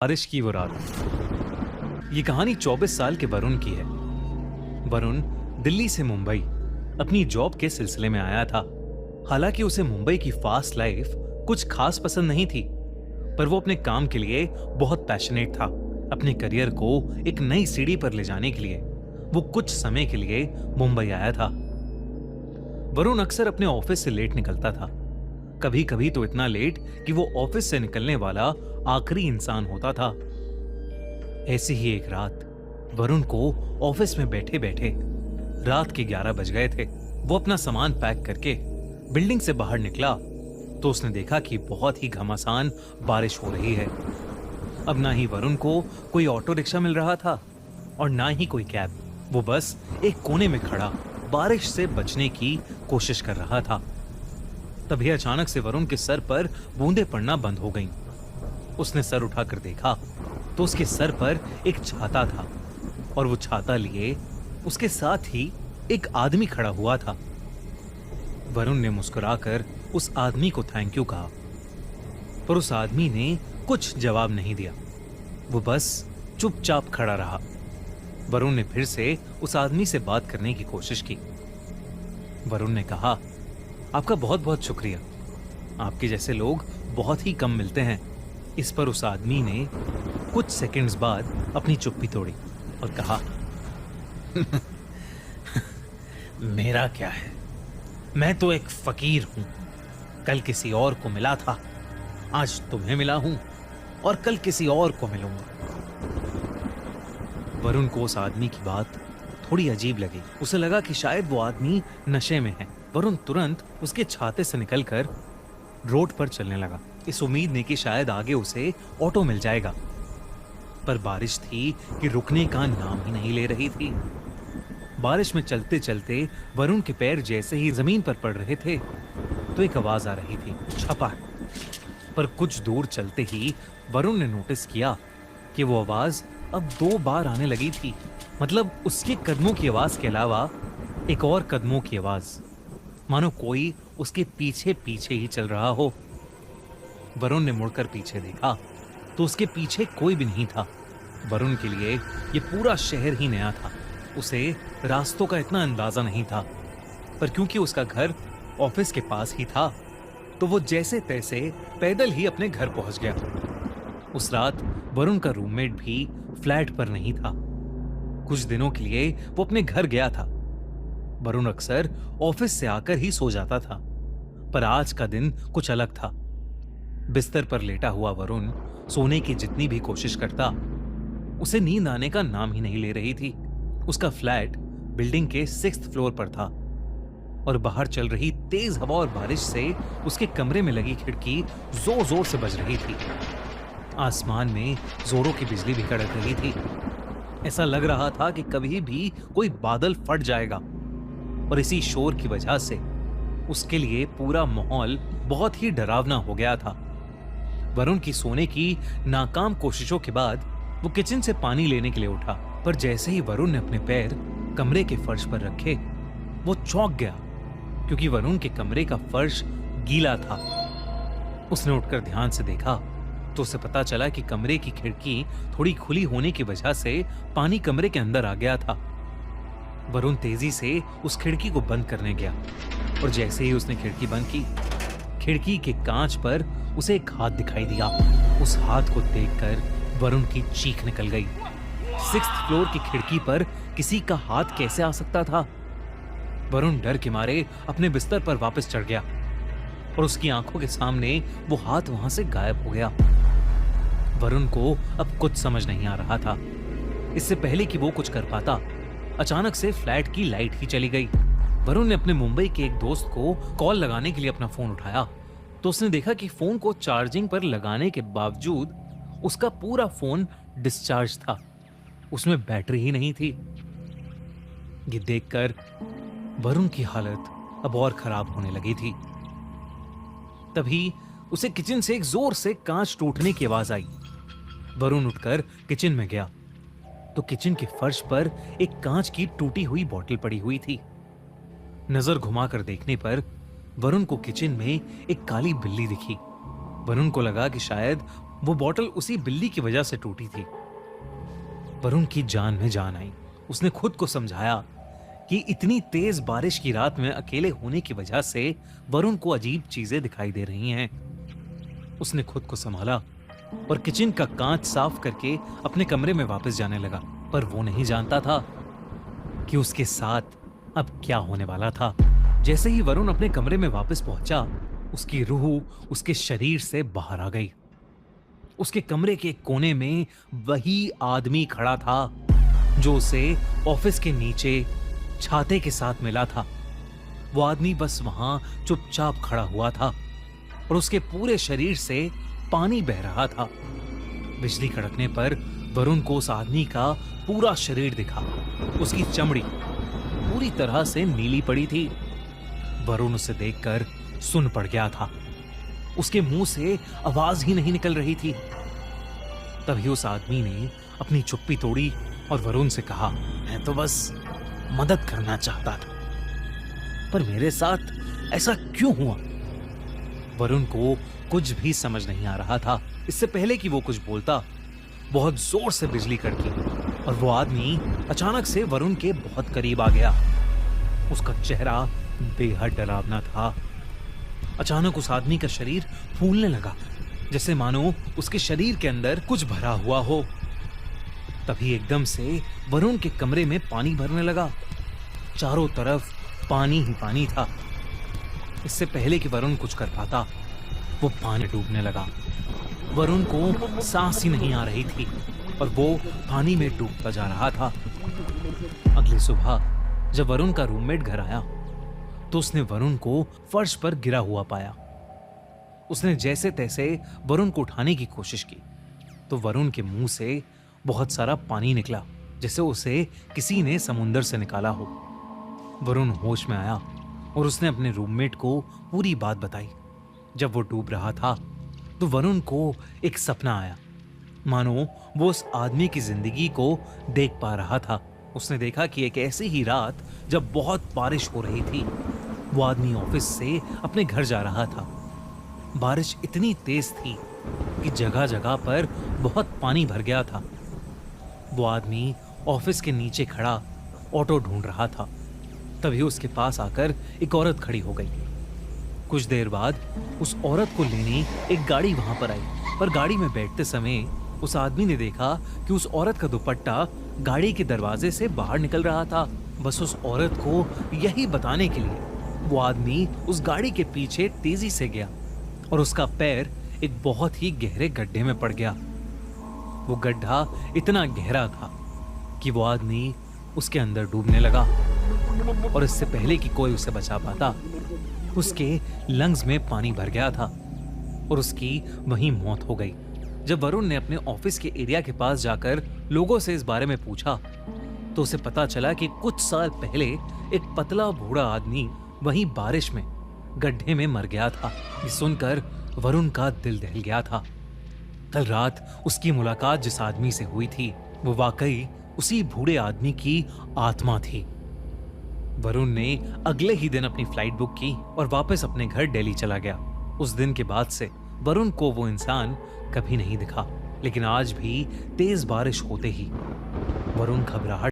बारिश की वो रात। ये कहानी 24 साल के वरुण की है। वरुण दिल्ली से मुंबई अपनी जॉब के सिलसिले में आया था। हालांकि उसे मुंबई की फास्ट लाइफ कुछ खास पसंद नहीं थी, पर वो अपने काम के लिए बहुत पैशनेट था। अपने करियर को एक नई सीढ़ी पर ले जाने के लिए वो कुछ समय के लिए मुंबई आया था। वरुण अक्सर अपने ऑफिस से लेट निकलता था, कभी कभी तो इतना लेट कि वो ऑफिस से निकलने वाला आखिरी इंसान होता था। ऐसी ही एक रात वरुण को ऑफिस में बैठे बैठे रात के 11 बज गए थे। वो अपना सामान पैक करके बिल्डिंग से बाहर निकला तो उसने देखा कि बहुत ही घमासान बारिश हो रही है। अब ना ही वरुण को कोई ऑटो रिक्शा मिल रहा था और ना ही कोई कैब। वो बस एक कोने में खड़ा बारिश से बचने की कोशिश कर रहा था। तभी अचानक से वरुण के सर पर बूंदें पड़ना बंद हो गईं। उसने सर उठाकर देखा तो उसके सर पर एक छाता था और वो छाता लिए उसके साथ ही एक आदमी खड़ा हुआ था। वरुण ने मुस्कुराकर उस आदमी को थैंक यू कहा, पर उस आदमी ने कुछ जवाब नहीं दिया। वो बस चुपचाप खड़ा रहा। वरुण ने फिर से उस आदमी से बात करने की कोशिश की। वरुण ने कहा, आपका बहुत बहुत शुक्रिया, आपके जैसे लोग बहुत ही कम मिलते हैं। इस पर उस आदमी ने कुछ सेकंड्स बाद अपनी चुप्पी तोड़ी और कहा, मेरा क्या है, मैं तो एक फकीर हूं। कल किसी और को मिला था, आज तुम्हें मिला हूं और कल किसी और को मिलूंगा। वरुण को उस आदमी की बात थोड़ी अजीब लगी। उसे लगा कि शायद वो आदमी नशे में है। वरुण तुरंत उसके छाते से निकलकर रोड पर चलने लगा, इस उम्मीद में कि शायद आगे उसे ऑटो मिल जाएगा। पर बारिश थी कि रुकने का नाम ही नहीं ले रही थी। बारिश में चलते चलते वरुण के पैर जैसे ही जमीन पर पड़ रहे थे तो एक आवाज आ रही थी, छपा। पर कुछ दूर चलते ही वरुण ने नोटिस किया कि वो आवाज अब 2 बार आने लगी थी। मतलब उसके कदमों की आवाज के अलावा एक और कदमों की आवाज, मानो कोई उसके पीछे पीछे ही चल रहा हो। वरुण ने मुड़कर पीछे देखा तो उसके पीछे कोई भी नहीं था। वरुण के लिए ये पूरा शहर ही नया था। उसे रास्तों का इतना अंदाजा नहीं था, पर क्योंकि उसका घर ऑफिस के पास ही था तो वो जैसे तैसे पैदल ही अपने घर पहुंच गया। उस रात वरुण का रूममेट भी फ्लैट पर नहीं था। कुछ दिनों के लिए वो अपने घर गया था। वरुण अक्सर ऑफिस से आकर ही सो जाता था, पर आज का दिन कुछ अलग था। बिस्तर पर लेटा हुआ वरुण सोने की जितनी भी कोशिश करता, उसे नींद आने का नाम ही नहीं ले रही थी। उसका फ्लैट बिल्डिंग के 6th फ्लोर पर था और बाहर चल रही तेज हवा और बारिश से उसके कमरे में लगी खिड़की जोर जोर से बज रही थी। आसमान में जोरों की बिजली भी कड़क रही थी। ऐसा लग रहा था कि कभी भी कोई बादल फट जाएगा। और इसी शोर की वजह से उसके लिए पूरा माहौल बहुत ही डरावना हो गया था। वरुण की सोने की नाकाम कोशिशों के बाद वो किचन से पानी लेने के लिए उठा, पर जैसे ही वरुण ने अपने पैर कमरे के फर्श पर रखे वो चौंक गया, क्योंकि वरुण के कमरे का फर्श गीला था। उसने उठकर ध्यान से देखा तो उसे पता चला कि कमरे की खिड़की थोड़ी खुली होने की वजह से पानी कमरे के अंदर आ गया था। वरुण तेजी से उस खिड़की को बंद करने गया और जैसे ही उसने खिड़की बंद की, खिड़की के कांच पर उसे एक हाथ दिखाई दिया। उस हाथ को देखकर वरुण की चीख निकल गई। 6th फ्लोर की खिड़की पर किसी का हाथ कैसे आ सकता था? वरुण डर के मारे अपने बिस्तर पर वापस चढ़ गया और उसकी आंखों के सामने वो हाथ वहां से गायब हो गया। वरुण को अब कुछ समझ नहीं आ रहा था। इससे पहले कि वो कुछ कर पाता, अचानक से फ्लैट की लाइट ही चली गई। वरुण ने अपने मुंबई के एक दोस्त को कॉल लगाने के लिए अपना फोन उठाया तो उसने देखा कि फोन को चार्जिंग पर लगाने के बावजूद उसका पूरा फोन डिस्चार्ज था, उसमें बैटरी ही नहीं थी। ये देखकर वरुण की हालत अब और खराब होने लगी थी। तभी उसे किचन से एक जोर से कांच टूटने की आवाज आई। वरुण उठकर किचन में गया तो किचन के फर्श पर एक कांच की टूटी हुई बोतल पड़ी हुई थी। नजर घुमाकर देखने पर वरुण को किचन में एक काली बिल्ली दिखी। वरुण को लगा कि शायद वो बॉटल उसी बिल्ली की वजह से टूटी थी। वरुण की जान में जान आई। उसने खुद को समझाया कि इतनी तेज बारिश की रात में अकेले होने की वजह से वरुण को अजीब चीजें दिखाई दे रही हैं। उसने खुद को संभाला और किचन का कांच साफ करके अपने कमरे में वापस जाने लगा। पर वो नहीं जानता था कि उसके साथ अब क्या होने वाला था। जैसे ही वरुण अपने कमरे में वापस पहुंचा, उसकी रूह उसके शरीर से बाहर आ गई। उसके कमरे के कोने में वही आदमी खड़ा था जो उसे ऑफिस के नीचे छाते के साथ मिला था। वो आदमी बस वहां चुपचाप खड़ा हुआ था और उसके पूरे शरीर से पानी बह रहा था। बिजली कड़कने पर वरुण को उस आदमी का पूरा शरीर दिखा। उसकी चमड़ी पूरी तरह से नीली पड़ी थी। वरुण उसे देखकर सुन पड़ गया था। उसके मुंह से आवाज ही नहीं निकल रही थी। तभी उस आदमी ने अपनी चुप्पी तोड़ी और वरुण से कहा, मैं तो बस मदद करना चाहता था, पर मेरे साथ ऐसा क्यों हुआ? वरुण को कुछ भी समझ नहीं आ रहा था। इससे पहले कि वो कुछ बोलता, बहुत जोर से बिजली कड़की और वो आदमी अचानक से वरुण के बहुत करीब आ गया। उसका चेहरा बेहद डरावना था। अचानक उस आदमी का शरीर फूलने लगा, जैसे मानो उसके शरीर के अंदर कुछ भरा हुआ हो। तभी एकदम से वरुण के कमरे में पानी भरने लगा। चारों तरफ पानी ही पानी था। इससे पहले कि वरुण कुछ कर पाता, वो पानी डूबने लगा। वरुण को सांस ही नहीं आ रही थी और वो पानी में डूबता जा रहा था। अगली सुबह जब वरुण का रूममेट घर आया तो उसने वरुण को फर्श पर गिरा हुआ पाया। उसने जैसे तैसे वरुण को उठाने की कोशिश की तो वरुण के मुंह से बहुत सारा पानी निकला, जैसे उसे किसी ने समुंदर से निकाला हो। वरुण होश में आया और उसने अपने रूममेट को पूरी बात बताई। जब वो डूब रहा था तो वरुण को एक सपना आया, मानो वो उस आदमी की जिंदगी को देख पा रहा था। उसने देखा कि एक ऐसी ही रात जब बहुत बारिश हो रही थी, वो आदमी ऑफिस से अपने घर जा रहा था। बारिश इतनी तेज थी कि जगह जगह पर बहुत पानी भर गया था। वो आदमी ऑफिस के नीचे खड़ा ऑटो ढूंढ रहा था। तभी उसके पास आकर एक औरत खड़ी हो गई। कुछ देर बाद उस औरत को लेने एक गाड़ी वहां पर आई, पर गाड़ी में बैठते समय उस आदमी ने देखा कि उस औरत का दुपट्टा गाड़ी के दरवाजे से बाहर निकल रहा था। बस उस औरत को यही बताने के लिए वो आदमी उस गाड़ी के पीछे तेजी से गया और उसका पैर एक बहुत ही गहरे गड्ढे में पड़ गया। वो गड्ढा इतना गहरा था कि वो आदमी उसके अंदर डूबने लगा और इससे पहले कि कोई उसे बचा पाता, उसके लंग्स में पानी भर गया था और उसकी वहीं मौत हो गई। जब वरुण ने अपने ऑफिस के एरिया के पास जाकर लोगों से इस बारे में पूछा तो उसे पता चला कि कुछ साल पहले एक पतला बूढ़ा आदमी वहीं बारिश में गड्ढे में मर गया था। ये सुनकर वरुण का दिल दहल गया था। कल रात उसकी मुलाकात जिस आदमी से हुई थी वो वाकई उसी बूढ़े आदमी की आत्मा थी। वरुण ने अगले ही दिन अपनी फ्लाइट बुक की और वापस अपने घर दिल्ली चला गया। उस दिन के बाद से वरुण को वो इंसान कभी नहीं दिखा, लेकिन आज भी तेज बारिश होते ही वरुण घबराहट